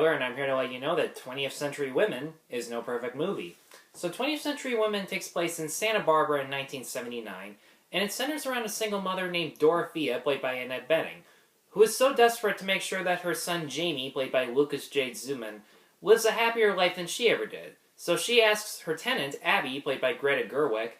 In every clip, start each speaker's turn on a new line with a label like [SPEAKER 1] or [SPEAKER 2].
[SPEAKER 1] Mueller, and I'm here to let you know that 20th Century Women is no perfect movie. So 20th Century Women takes place in Santa Barbara in 1979, and it centers around a single mother named Dorothea, played by Annette Bening, who is so desperate to make sure that her son Jamie, played by Lucas J. Zuman, lives a happier life than she ever did. So she asks her tenant, Abby, played by Greta Gerwig,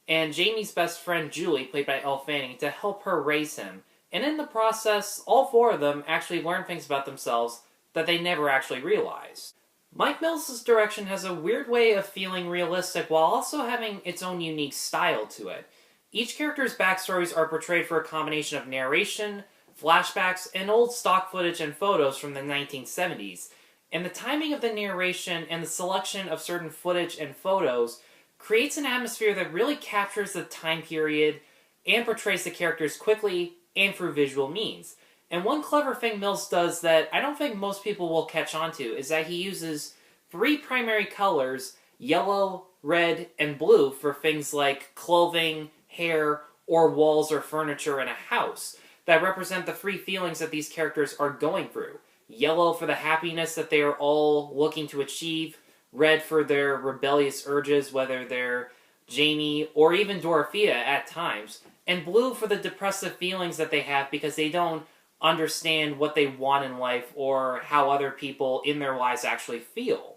[SPEAKER 1] and Jamie's best friend Julie, played by Elle Fanning, to help her raise him. And in the process, all four of them actually learn things about themselves that they never actually realized. Mike Mills' direction has a weird way of feeling realistic while also having its own unique style to it. Each character's backstories are portrayed for a combination of narration, flashbacks, and old stock footage and photos from the 1970s. And the timing of the narration and the selection of certain footage and photos creates an atmosphere that really captures the time period and portrays the characters quickly and through visual means. And one clever thing Mills does that I don't think most people will catch on to is that he uses three primary colors, yellow, red, and blue, for things like clothing, hair, or walls or furniture in a house that represent the three feelings that these characters are going through. Yellow for the happiness that they are all looking to achieve, red for their rebellious urges, whether they're Jamie or even Dorothea at times, and blue for the depressive feelings that they have because they don't understand what they want in life or how other people in their lives actually feel.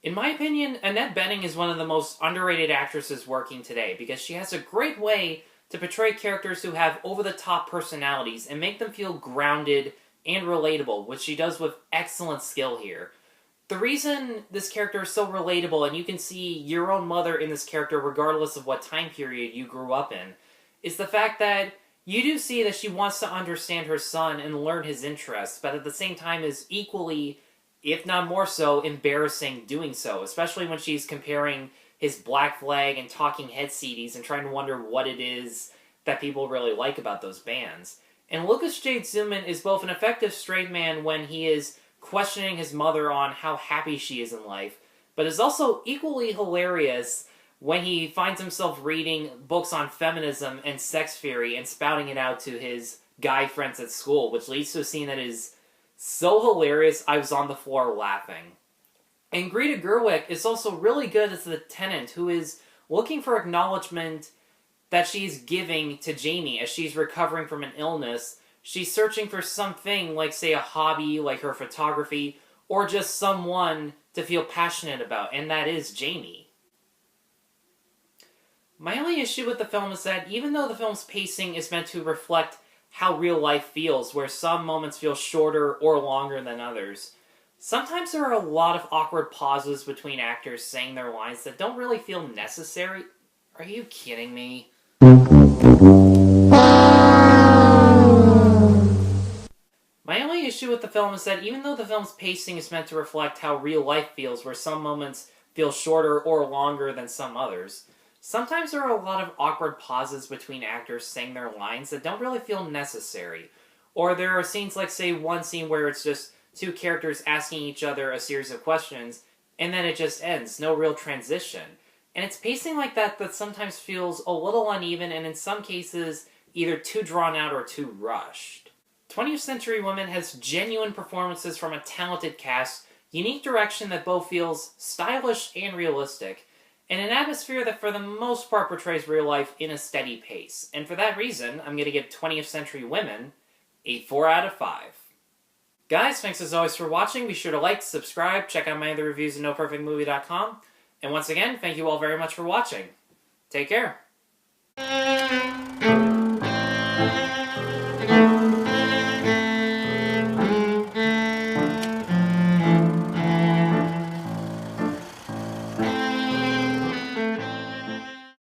[SPEAKER 1] In my opinion, Annette Bening is one of the most underrated actresses working today because she has a great way to portray characters who have over-the-top personalities and make them feel grounded and relatable, which she does with excellent skill here. The reason this character is so relatable, and you can see your own mother in this character regardless of what time period you grew up in, is the fact that you do see that she wants to understand her son and learn his interests, but at the same time is equally, if not more so, embarrassing doing so, especially when she's comparing his Black Flag and Talking Head CDs and trying to wonder what it is that people really like about those bands. And Lucas J. Zuman is both an effective straight man when he is questioning his mother on how happy she is in life, but is also equally hilarious when he finds himself reading books on feminism and sex theory and spouting it out to his guy friends at school, which leads to a scene that is so hilarious I was on the floor laughing. And Greta Gerwig is also really good as the tenant who is looking for acknowledgement that she's giving to Jamie as she's recovering from an illness. She's searching for something like, say, a hobby like her photography, or just someone to feel passionate about, and that is Jamie. My only issue with the film is that even though the film's pacing is meant to reflect how real life feels, where some moments feel shorter or longer than others, sometimes there are a lot of awkward pauses between actors saying their lines that don't really feel necessary. Are you kidding me? My only issue with the film is that even though the film's pacing is meant to reflect how real life feels, where some moments feel shorter or longer than some others, sometimes there are a lot of awkward pauses between actors saying their lines that don't really feel necessary. Or there are scenes like, say, one scene where it's just two characters asking each other a series of questions, and then it just ends, no real transition. And it's pacing like that that sometimes feels a little uneven, and in some cases, either too drawn out or too rushed. 20th Century Women has genuine performances from a talented cast, unique direction that both feels stylish and realistic, and an atmosphere that for the most part portrays real life in a steady pace. And for that reason, I'm going to give 20th Century Women a 4 out of 5. Guys, thanks as always for watching. Be sure to like, subscribe, check out my other reviews at NoPerfectMovie.com. And once again, thank you all very much for watching. Take care.